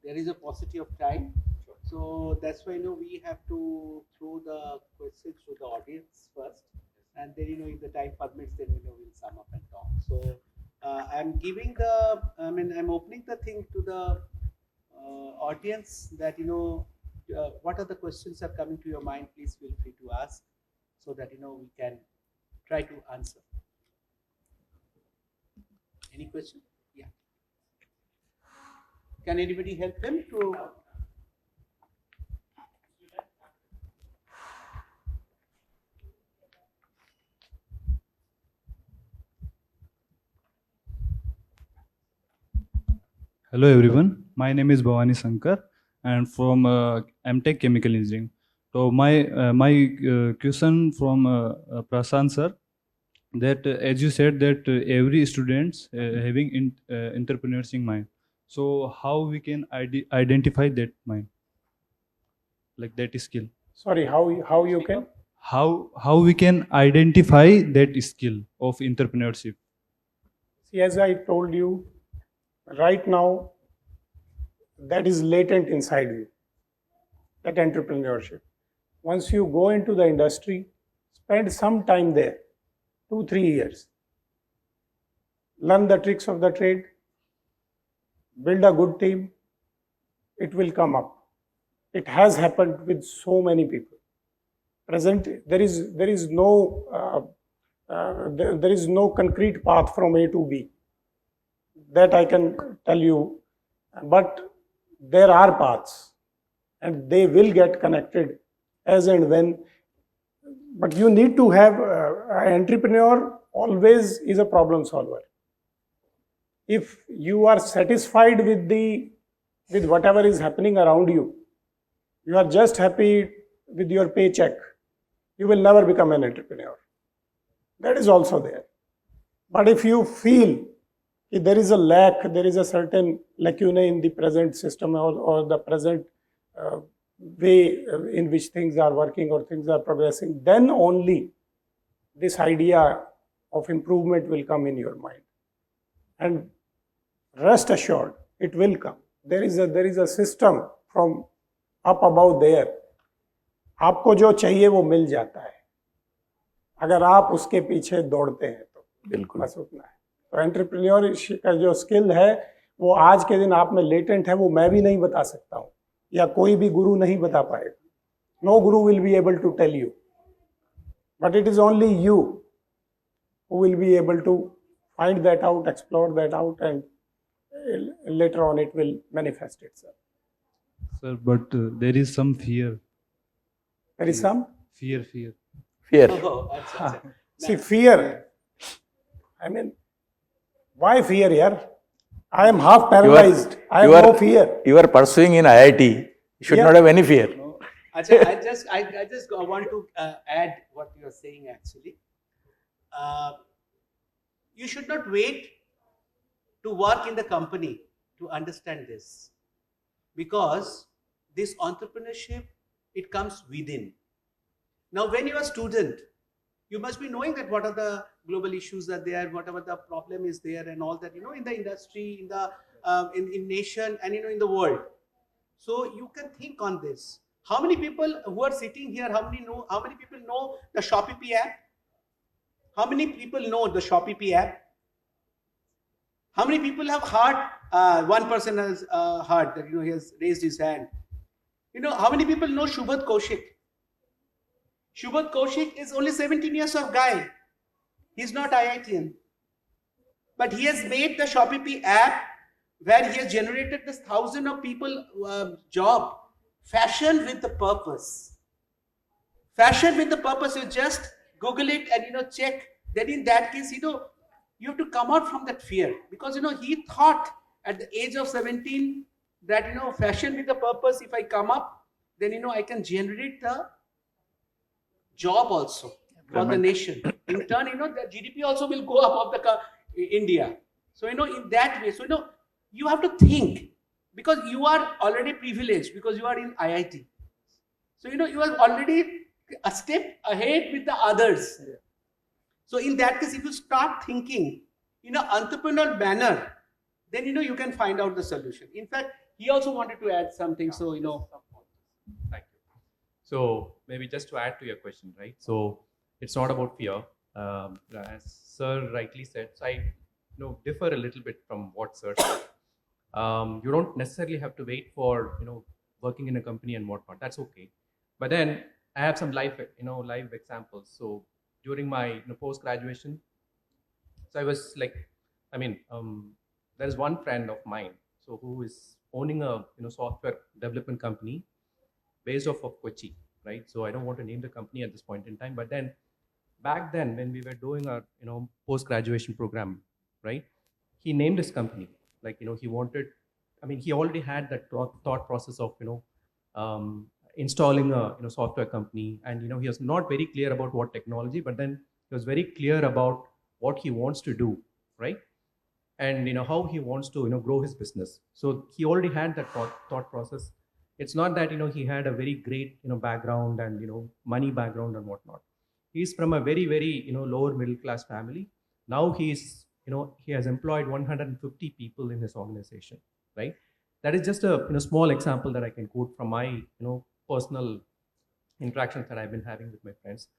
B: there is a paucity of time. So that's why we have to throw the questions to the audience first, and then if the time permits, then we'll sum up and talk. So I'm giving I'm opening the thing to the audience that what are the questions are coming to your mind. Please feel free to ask, so that we can try to answer. Any question? Yeah. Can anybody help him to?
F: Hello everyone, my name is Bhavani Sankar and from MTech Chemical Engineering. So my question from Prashant sir, that as you said that every students having entrepreneurship mind. So how we can identify that mind, like that skill?
D: Sorry, how you can?
F: How we can identify that skill of entrepreneurship?
D: See, as I told you, right now, that is latent inside you, that entrepreneurship. Once you go into the industry, spend some time there, 2-3 years. Learn the tricks of the trade, build a good team, it will come up. It has happened with so many people. There is no concrete path from A to B. That I can tell you, but there are paths and they will get connected as and when. But you need to have an entrepreneur always is a problem solver. If you are satisfied with whatever is happening around you, you are just happy with your paycheck, you will never become an entrepreneur. That is also there. But if you feel if there is a lack, there is a certain lacuna in the present system or the present way in which things are working or things are progressing, then only this idea of improvement will come in your mind. And rest assured, it will come. There is a system from up above there. आपको जो चाहिए वो मिल जाता है अगर आप उसके पीछे दौड़ते हैं तो
E: बिल्कुल
D: बस उतना है. तो एंटरप्रेन्योरशिप का जो स्किल है वो आज के दिन आप में लेटेंट है, वो मैं भी नहीं बता सकता हूँ या कोई भी गुरु नहीं बता पाएगा. No guru will be able to tell you, but it is only you who will be able to find that out, explore that out, and later on it will manifest itself.
F: Sir, but there is some fear.
D: There is some
F: Fear.
B: Oh, अच्छा.
D: see fear. I mean, why fear here? I am half paralyzed. I have no fear.
E: You are pursuing in IIT. You should not have any fear.
B: Achha, I just want to add what you are saying actually. You should not wait to work in the company to understand this, because this entrepreneurship, it comes within. Now, when you are a student, you must be knowing that what are the global issues are there, whatever the problem is there, and all that, in the industry, in the in nation, and in the world. So you can think on this. How many people who are sitting here? How many people know the Shopee app? How many people know the Shopee app? How many people have heard? One person has heard that he has raised his hand. How many people know Shubhat Kaushik? Shubhat Kaushik is only 17 years of guy. He's not IITian. But he has made the Shopee app where he has generated this 1,000 of people job. Fashion with the purpose. Fashion with the purpose. You just Google it and check. Then in that case, you have to come out from that fear, because he thought at the age of 17 that fashion with the purpose. If I come up, then I can generate the job also for the nation. In turn, the GDP also will go up of the India. So in that way, so you have to think, because you are already privileged because you are in IIT. So you are already a step ahead with the others. So in that case, if you start thinking in an entrepreneurial manner, then you can find out the solution. In fact, he also wanted to add something. So
C: Thank you. So maybe just to add to your question, right? So it's not about fear. As Sir rightly said, so I differ a little bit from what Sir said. You don't necessarily have to wait for working in a company and whatnot. That's okay. But then I have some live examples. So during my post graduation, so I was like, there is one friend of mine, so who is owning a software development company based off of Kochi, right? So I don't want to name the company at this point in time, but then back then when we were doing our post graduation program, right? He named his company like he wanted. He already had that thought process of installing a software company, and he was not very clear about what technology, but then he was very clear about what he wants to do, right? And how he wants to grow his business. So he already had that thought process. It's not that he had a very great background and money background and whatnot. He's from a very very lower middle class family. Now he's he has employed 150 people in his organization, right? That is just a small example that I can quote from my personal interactions that I've been having with my friends.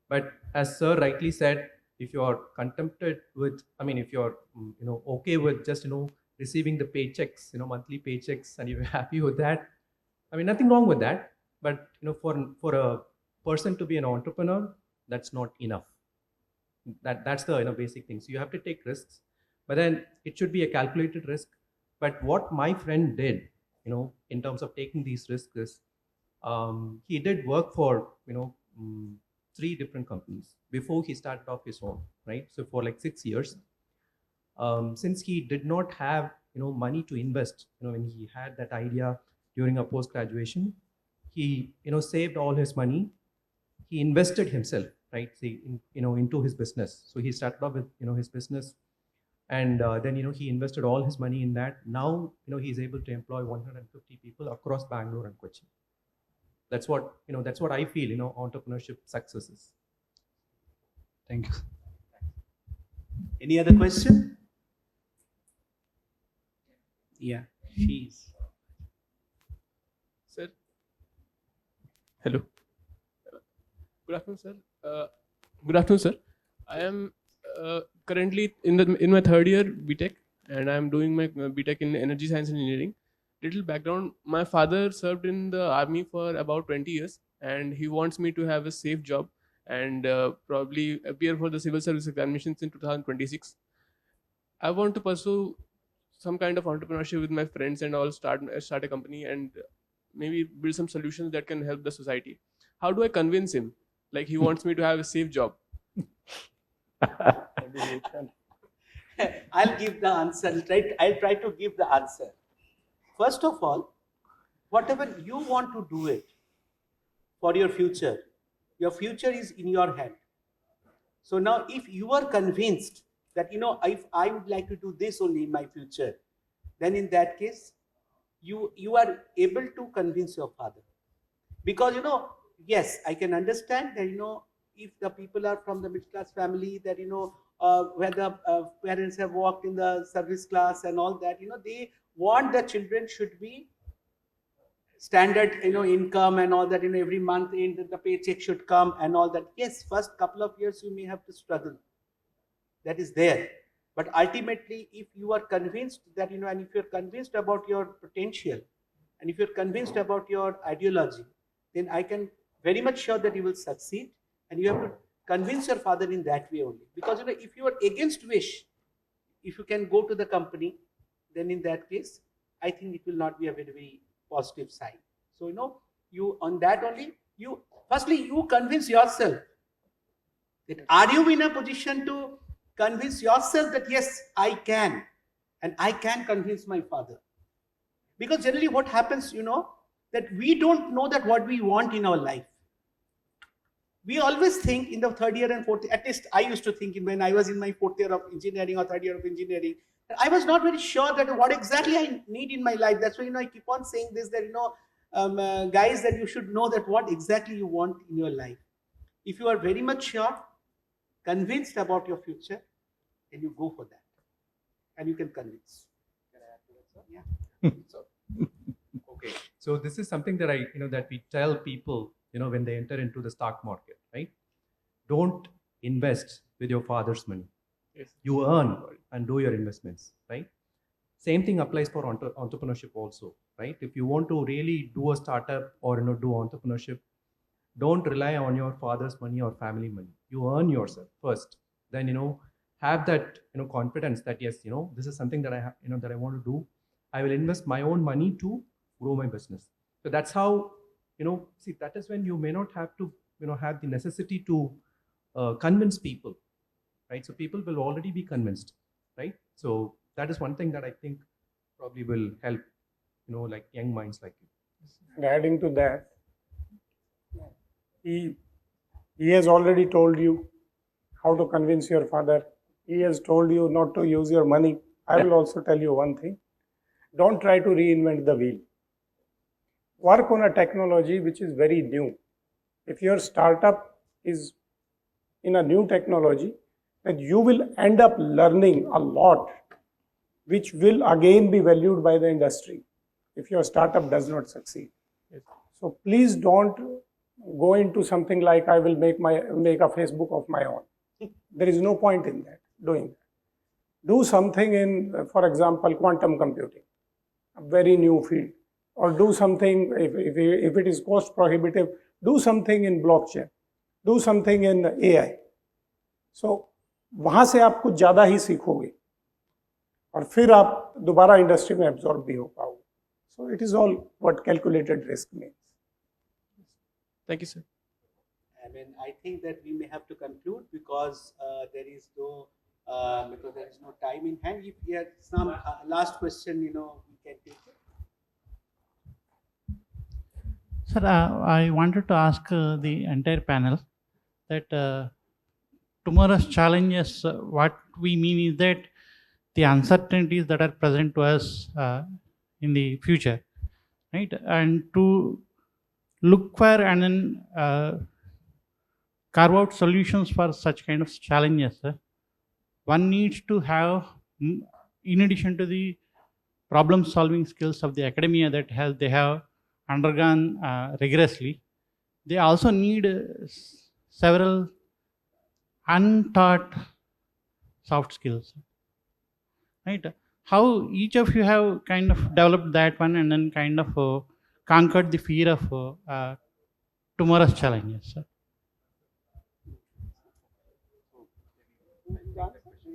C: But as Sir rightly said, if you're contented with, if you're okay with just receiving the paychecks, monthly paychecks, and you're happy with that, nothing wrong with that. But for a person to be an entrepreneur, that's not enough. That's the basic thing. So you have to take risks, but then it should be a calculated risk. But what my friend did, in terms of taking these risks is, he did work for 3 different companies before he started off his own, right? So for like 6 years, since he did not have money to invest, when he had that idea during a post graduation, he saved all his money. He invested himself, right? See, into his business. So he started off with his business, and then he invested all his money in that. Now he's able to employ 150 people across Bangalore and Kochi. That's what I feel entrepreneurship success is.
F: Thank you.
B: any other question? Yeah, she's.
G: Sir. Hello. Good afternoon, sir. Good afternoon, sir. I am currently in my 3rd year BTech, and I am doing my BTech in Energy Science and Engineering. Little background: my father served in the army for about 20 years, and he wants me to have a safe job and probably appear for the civil service examinations in 2026. I want to pursue some kind of entrepreneurship with my friends and all, start a company and maybe build some solutions that can help the society. How do I convince him? Like, he wants me to have a safe job.
B: I'll give the answer. I'll try to give the answer. First of all, whatever you want to do it for your future is in your hand. So now, if you are convinced that if I would like to do this only in my future, then in that case, you are able to convince your father. Because yes, I can understand that if the people are from the middle class family, that where the parents have worked in the service class and all that, they want the children should be standard income and all that, every month the paycheck should come and all that. Yes, first couple of years you may have to struggle, that is there. But ultimately, if you are convinced that and if you're convinced about your potential, and if you're convinced about your ideology, then I can very much sure that you will succeed. And you have to convince your father in that way only. Because if you are against wish, if you can go to the company, then in that case, I think it will not be a very, very positive sign. So you on that only, firstly you convince yourself that are you in a position to convince yourself that yes, I can, and I can convince my father. Because generally what happens, that we don't know that what we want in our life. We always think in the 3rd year and 4th year, at least I used to think when I was in my 4th year of engineering or 3rd year of engineering, I was not very sure that what exactly I need in my life. That's why I keep on saying this, that guys, that you should know that what exactly you want in your life. If you are very much sure, convinced about your future, then you go for that. and you can convince. Can I add to that, sir? Yeah.
C: Okay, so this is something that that we tell people, when they enter into the stock market, right? Don't invest with your father's money.
G: Yes.
C: You earn and do your investments, right? Same thing applies for entrepreneurship also, right? If you want to really do a startup or do entrepreneurship, don't rely on your father's money or family money. You earn yourself first. Then have that confidence that yes, this is something that I have, that I want to do. I will invest my own money to grow my business. So that's how see, that is when you may not have to have the necessity to convince people, right? So people will already be convinced, right? So that is one thing that I think probably will help like young minds like you.
D: And adding to that, he has already told you how to convince your father. He has told you not to use your money. I will also tell you one thing. Don't try to reinvent the wheel. Work on a technology which is very new. If your startup is in a new technology, then you will end up learning a lot, which will again be valued by the industry if your startup does not succeed.
G: Yes.
D: So please don't go into something like I will make a Facebook of my own. There is no point in that, doing that. Do something in, for example, quantum computing, a very new field. Or do something, if it is cost prohibitive, do something in blockchain, do something in AI. So वहाँ से आप कुछ ज़्यादा ही सीखोगे और फिर आप दोबारा इंडस्ट्री में एब्जॉर्ब भी हो पाओगे. So it is all what calculated risk means.
G: Thank you, sir.
B: I mean, I think that we may have to conclude because there is no time in hand. If you have some last question, we can take it.
H: Sir, I wanted to ask the entire panel that tomorrow's challenges, what we mean is that the uncertainties that are present to us in the future, right? And to look for and then carve out solutions for such kind of challenges, one needs to have, in addition to the problem solving skills of the academia that they have undergone rigorously, they also need several untaught soft skills, right? How each of you have kind of developed that one and then kind of conquered the fear of tomorrow's challenges, sir?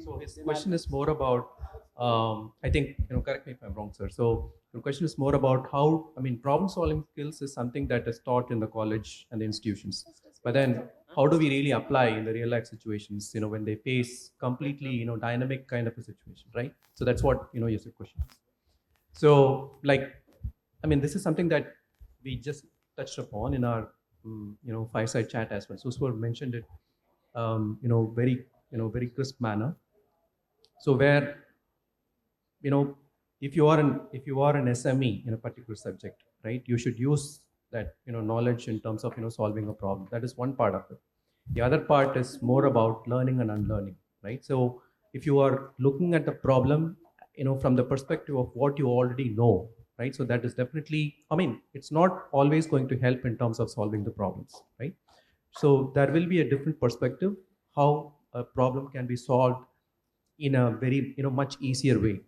C: So his question is more about, I think, correct me if I'm wrong, sir. So the question is more about how, problem solving skills is something that is taught in the college and the institutions. But then how do we really apply in the real life situations, when they face completely, dynamic kind of a situation, right? So that's what, your question is. So this is something that we just touched upon in our, fireside chat as well. So Swar mentioned it, very crisp manner. So where, if you are an SME in a particular subject, right, you should use that knowledge in terms of solving a problem. That is one part of it. The other part is more about learning and unlearning, right? So if you are looking at the problem from the perspective of what you already know, right, so that is definitely, it's not always going to help in terms of solving the problems, right? So there will be a different perspective how a problem can be solved in a very much easier way.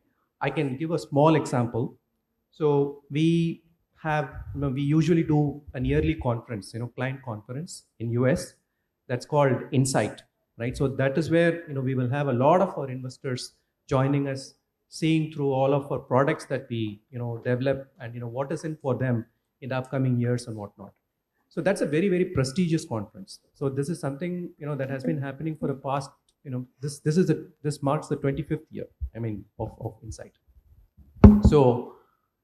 C: I can give a small example. So we have, we usually do a yearly conference, client conference in US, that's called Insight, right? So that is where, we will have a lot of our investors joining us, seeing through all of our products that we, develop and, what is in for them in the upcoming years and whatnot. So that's a very, very prestigious conference. So this is something, that has been happening for the past, this marks the 25th year, of Insight. So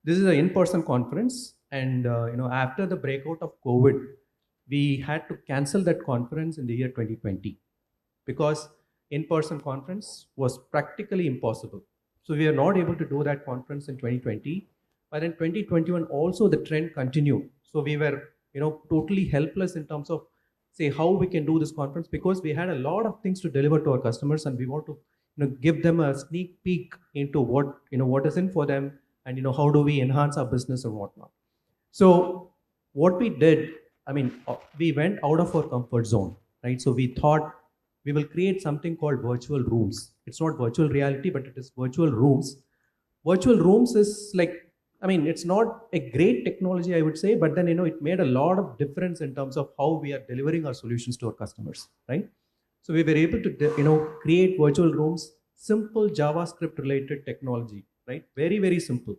C: this is an in-person conference, and after the breakout of COVID, we had to cancel that conference in the year 2020 because in-person conference was practically impossible. So we are not able to do that conference in 2020, but in 2021 also the trend continued. So we were totally helpless in terms of say how we can do this conference because we had a lot of things to deliver to our customers and we want to give them a sneak peek into what is in for them, and how do we enhance our business or whatnot. So what we did, we went out of our comfort zone, right? So we thought we will create something called virtual rooms. It's not virtual reality, but it is virtual rooms. Virtual rooms is like, it's not a great technology, I would say, but then, it made a lot of difference in terms of how we are delivering our solutions to our customers, right? So we were able to, create virtual rooms, simple JavaScript related technology, right? Very, very simple,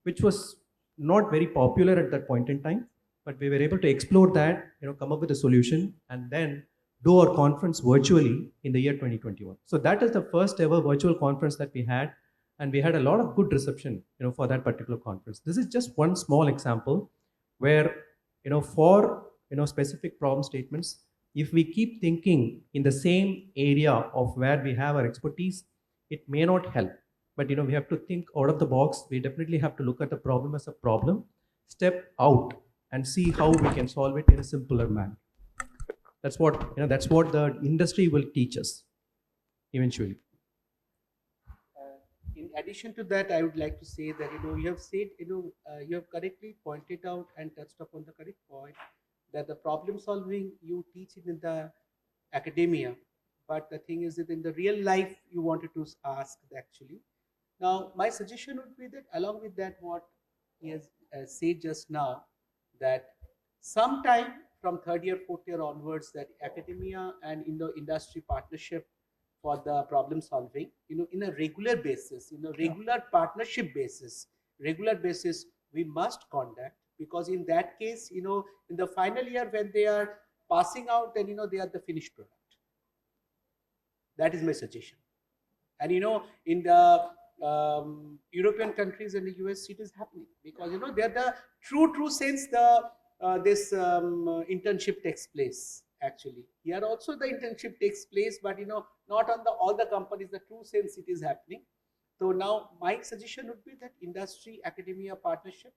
C: which was not very popular at that point in time, but we were able to explore that, come up with a solution, and then do our conference virtually in the year 2021. So that is the first ever virtual conference that we had, and we had a lot of good reception, for that particular conference. This is just one small example where, for specific problem statements, if we keep thinking in the same area of where we have our expertise, it may not help. But we have to think out of the box. We definitely have to look at the problem as a problem, step out, and see how we can solve it in a simpler manner. That's what the industry will teach us eventually.
B: In addition to that, I would like to say that you have said you have correctly pointed out and touched upon the correct point that the problem solving you teach it in the academia, but the thing is that in the real life you wanted to ask actually. Now, my suggestion would be that along with that, what he has said just now, that sometime from third year, fourth year onwards, that academia and industry partnership for the problem solving, in a regular basis, regular partnership basis, we must conduct, because in that case, in the final year when they are passing out, then they are the finished product. That is my suggestion. And in the European countries and the US, it is happening because they are the true sense this internship takes place. Actually, here also the internship takes place, but not on all the companies. The true sense it is happening. So now my suggestion would be that industry academia partnership,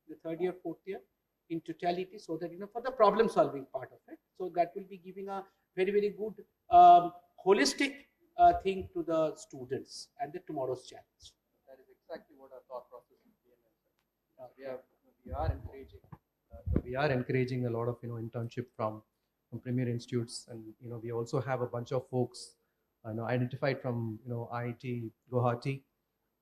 B: the third year, fourth year, in totality, so that for the problem solving part of it. So that will be giving a very, very good holistic thing to the students and the tomorrow's challenge.
C: That is exactly what our thought process is. We are encouraging a lot of internship from premier institutes, and we also have a bunch of folks identified from IIT Guwahati,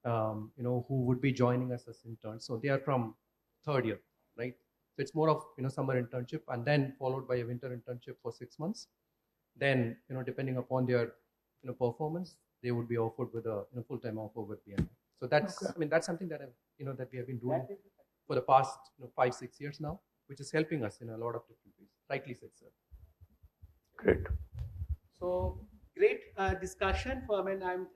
C: who would be joining us as interns. So they are from third year, right? So it's more of summer internship and then followed by a winter internship for 6 months. Then depending upon their performance, they would be offered with a full-time offer with BNI. So that's that's something that that we have been doing for the past 5-6 years now, which is helping us in a lot of different ways. Rightly said, sir.
E: Great.
B: So great discussion. I'm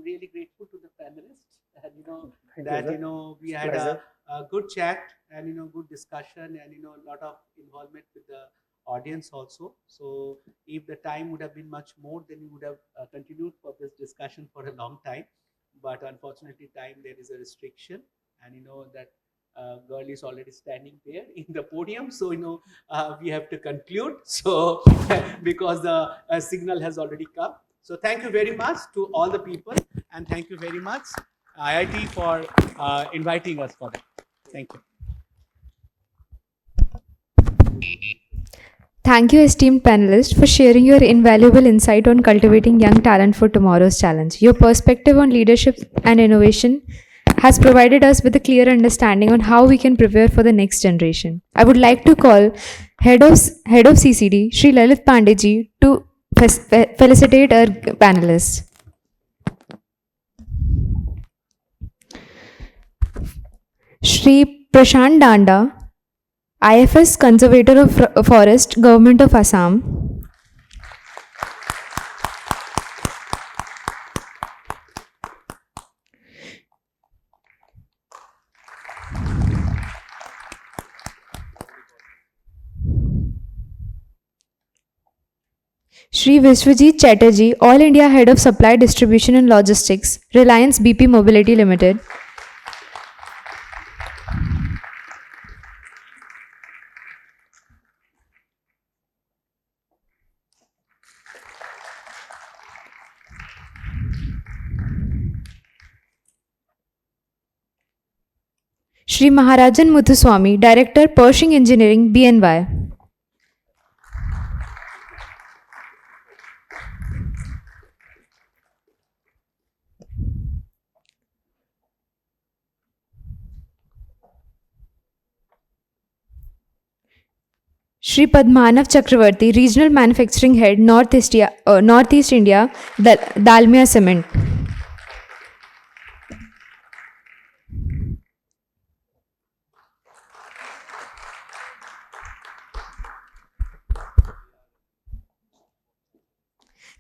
B: really grateful to the panelists, and we had a good chat and good discussion and a lot of involvement with the audience also. So if the time would have been much more, then we would have continued for this discussion for a long time. But unfortunately, time there is a restriction, and that girl is already standing there in the podium. So we have to conclude. So because the signal has already come. So thank you very much to all the people, and thank you very much IIT for inviting us for that. Thank you.
A: Thank you, esteemed panelists, for sharing your invaluable insight on cultivating young talent for tomorrow's challenge. Your perspective on leadership and innovation has provided us with a clear understanding on how we can prepare for the next generation. I would like to call Head of CCD, Shri Lalit Pandeyji, to felicitate our panelists. Shri Prashant Dhanda, IFS Conservator of Forest, Government of Assam. Shri Biswajit Chatterjee, All India Head of Supply Distribution and Logistics, Reliance BP Mobility Limited. Shri Maharajan Muthuswamy, Director, Pershing Engineering, BNY. Shri Padmanav Chakravarty, Regional Manufacturing Head, Northeast India, Dalmia Cement.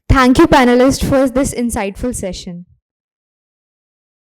A: Thank you, panelists, for this insightful session.